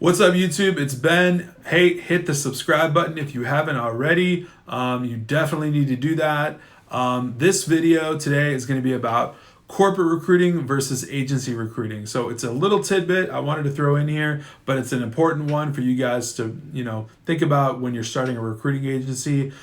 What's up, YouTube? It's Ben. Hey, hit the subscribe button if you haven't already. You definitely need to do that. This video today is going to be about corporate recruiting versus agency recruiting. So it's a little tidbit I wanted to throw in here, but it's an important one for you guys to, think about when you're starting a recruiting agency.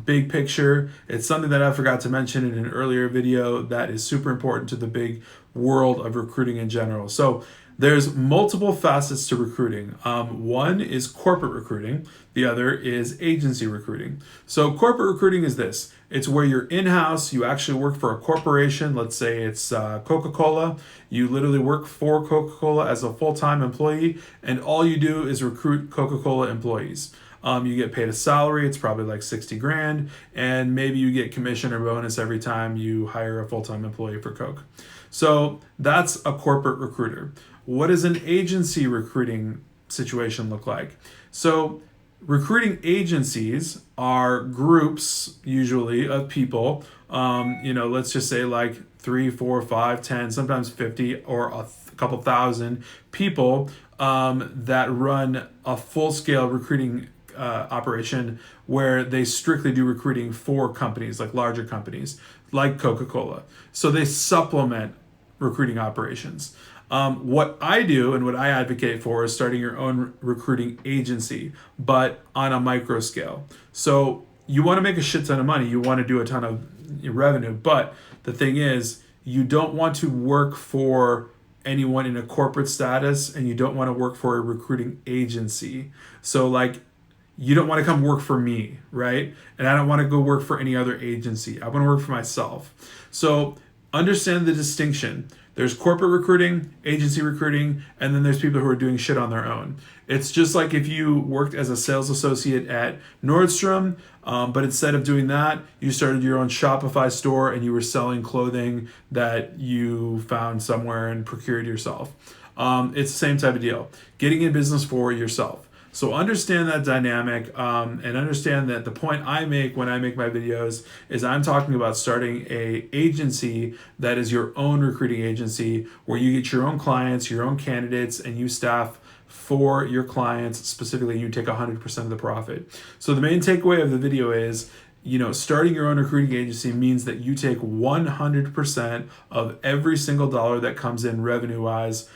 Big picture. It's something that I forgot to mention in an earlier video that is super important to the big world of recruiting in general. So there's multiple facets to recruiting. One is corporate recruiting. The other is agency recruiting. So corporate recruiting is this. It's where you're in-house, you actually work for a corporation. Let's say it's Coca-Cola. You literally work for Coca-Cola as a full-time employee, and all you do is recruit Coca-Cola employees. You get paid a salary, it's probably like 60 grand, and maybe you get commission or bonus every time you hire a full-time employee for Coke. So that's a corporate recruiter. What does an agency recruiting situation look like? So recruiting agencies are groups usually of people, let's just say like 3, 4, 5, 10, sometimes 50 or a couple thousand people that run a full-scale recruiting operation where they strictly do recruiting for companies, like larger companies, like Coca-Cola. So they supplement recruiting operations. What I do and what I advocate for is starting your own recruiting agency, but on a micro scale. So you want to make a shit ton of money. You want to do a ton of revenue. But the thing is, you don't want to work for anyone in a corporate status, and you don't want to work for a recruiting agency. So like, you don't want to come work for me, right? And I don't want to go work for any other agency. I want to work for myself. So understand the distinction. There's corporate recruiting, agency recruiting, and then there's people who are doing shit on their own. It's just like if you worked as a sales associate at Nordstrom, but instead of doing that, you started your own Shopify store and you were selling clothing that you found somewhere and procured yourself. It's the same type of deal. Getting in business for yourself. So understand that dynamic and understand that the point I make when I make my videos is I'm talking about starting a agency that is your own recruiting agency where you get your own clients, your own candidates, and you staff for your clients specifically, and you take 100% of the profit. So the main takeaway of the video is, starting your own recruiting agency means that you take 100% of every single dollar that comes in revenue-wise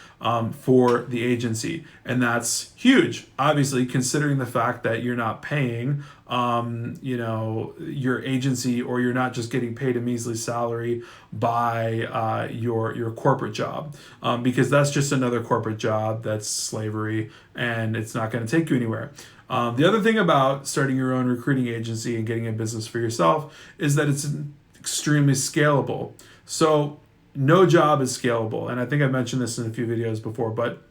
for the agency. And that's huge, obviously, considering the fact that you're not paying, your agency, or you're not just getting paid a measly salary by your corporate job, because that's just another corporate job. That's slavery, and it's not going to take you anywhere. The other thing about starting your own recruiting agency and getting a business for yourself is that it's extremely scalable. So no job is scalable. And I think I mentioned this in a few videos before, but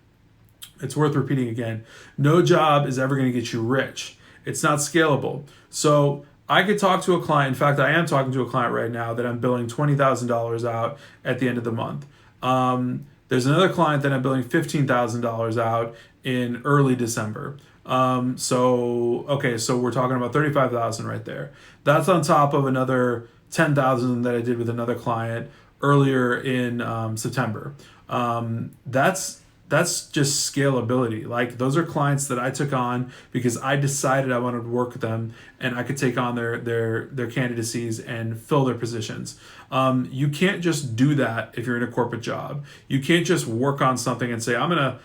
it's worth repeating again. No job is ever going to get you rich. It's not scalable. So I could talk to a client. In fact, I am talking to a client right now that I'm billing $20,000 out at the end of the month. There's another client that I'm billing $15,000 out in early December. So we're talking about 35,000 right there. That's on top of another 10,000 that I did with another client earlier in September. That's just scalability. Like, those are clients that I took on because I decided I wanted to work with them and I could take on their candidacies and fill their positions. You can't just do that if you're in a corporate job. You can't just work on something and say, I'm gonna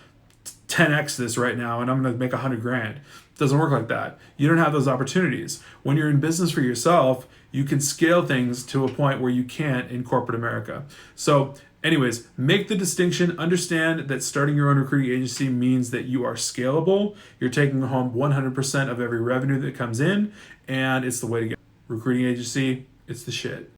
10x this right now and I'm going to make 100 grand. It doesn't work like that. You don't have those opportunities. When you're in business for yourself, you can scale things to a point where you can't in corporate America. So anyways, make the distinction. Understand that starting your own recruiting agency means that you are scalable. You're taking home 100% of every revenue that comes in, and it's the way to go. Recruiting agency, it's the shit.